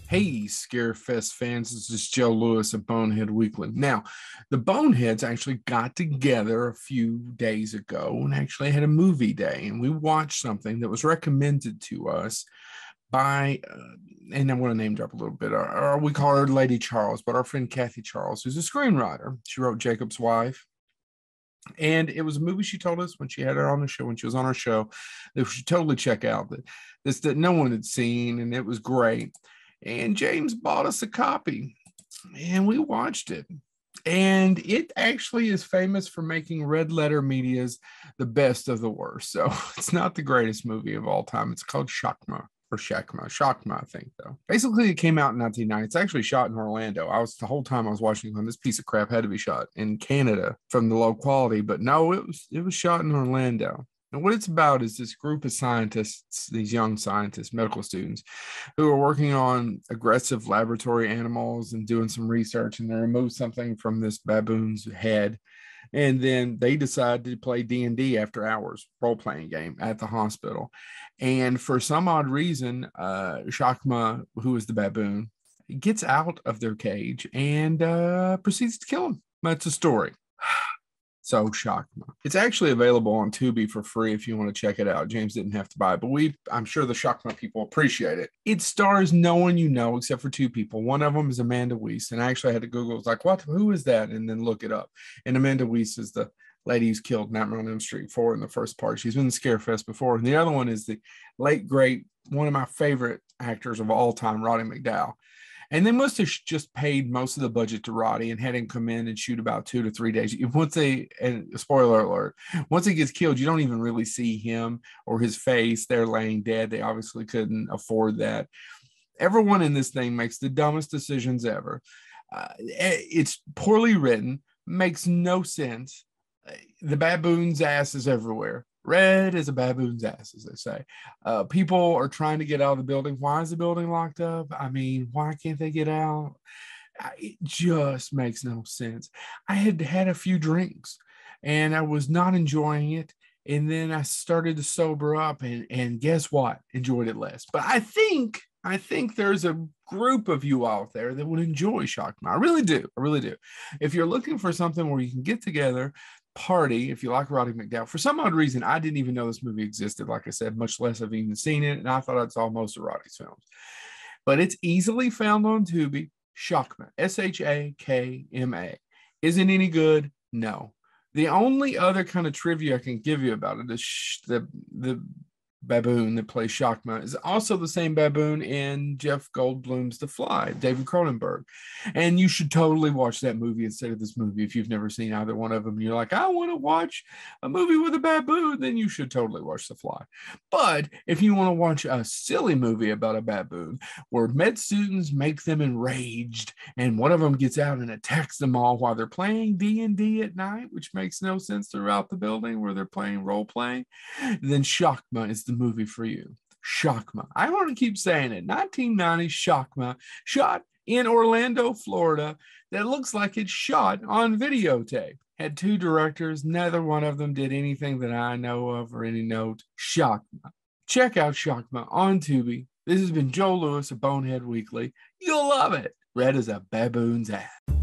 Hey, Scarefest fans, this is Joe Lewis of Bonehead Weekly. Now, the Boneheads actually got together a few days ago and actually had a movie day, and we watched something that was recommended to us by, and I want to name drop a little bit, or we call her Lady Charles, but our friend Kathy Charles, who's a screenwriter. She wrote Jacob's Wife. And it was a movie she told us when she had her on the show, when she was on our show, that we should totally check out that no one had seen, and it was great. And James bought us a copy and we watched it. And it actually is famous for making Red Letter Media's the best of the worst. So it's not the greatest movie of all time. It's called Shakma or Shakma, I think, though. Basically, it came out in 1990. It's actually shot in Orlando. The whole time I was watching on this piece of crap had to be shot in Canada from the low quality, but no, it was shot in Orlando. And what it's about is this group of scientists, these young scientists, medical students, who are working on aggressive laboratory animals and doing some research, and they remove something from this baboon's head. And then they decide to play D&D after hours, role-playing game at the hospital. And for some odd reason, Shakma, who is the baboon, gets out of their cage and proceeds to kill him. That's a story. So Shakma. It's actually available on Tubi for free if you want to check it out. James didn't have to buy it, but I'm sure the Shakma people appreciate it. It stars no one you know except for two people. One of them is Amanda Weiss, and I actually had to Google. It was like, what? Who is that? And then look it up. And Amanda Weiss is the lady who's killed Nightmare on Elm Street 4 in the first part. She's been in Scarefest before. And the other one is the late, great, one of my favorite actors of all time, Roddy McDowall. And they must have just paid most of the budget to Roddy and had him come in and shoot about 2 to 3 days. And spoiler alert, once he gets killed, you don't even really see him or his face. They're laying dead. They obviously couldn't afford that. Everyone in this thing makes the dumbest decisions ever. It's poorly written, makes no sense. The baboon's ass is everywhere. Red as a baboon's ass, as they say. People are trying to get out of the building. Why is the building locked up? I mean, why can't they get out? It just makes no sense. I had had a few drinks and I was not enjoying it. And then I started to sober up and guess what? Enjoyed it less. But I think there's a group of you out there that would enjoy Shakma. I really do. I really do. If you're looking for something where you can get together, party, if you like Roddy McDowall. For some odd reason, I didn't even know this movie existed, like I said, much less have even seen it, and I thought I saw most of Roddy's films. But it's easily found on Tubi. Shakma, Shakma. Is it any good? No. The only other kind of trivia I can give you about it is the baboon that plays Shakma is also the same baboon in Jeff Goldblum's The Fly, David Cronenberg. And you should totally watch that movie instead of this movie if you've never seen either one of them. You're like, I want to watch a movie with a baboon, then you should totally watch The Fly. But if you want to watch a silly movie about a baboon where med students make them enraged and one of them gets out and attacks them all while they're playing D&D at night, which makes no sense throughout the building where they're playing role-playing, then Shakma is the movie for you. Shakma. I want to keep saying it. 1990 Shakma, shot in Orlando, Florida, that looks like it's shot on videotape. Had two directors. Neither one of them did anything that I know of or any note. Shakma. Check out Shakma on Tubi. This has been Joe Lewis of Bonehead Weekly. You'll love it. Red as a baboon's ass.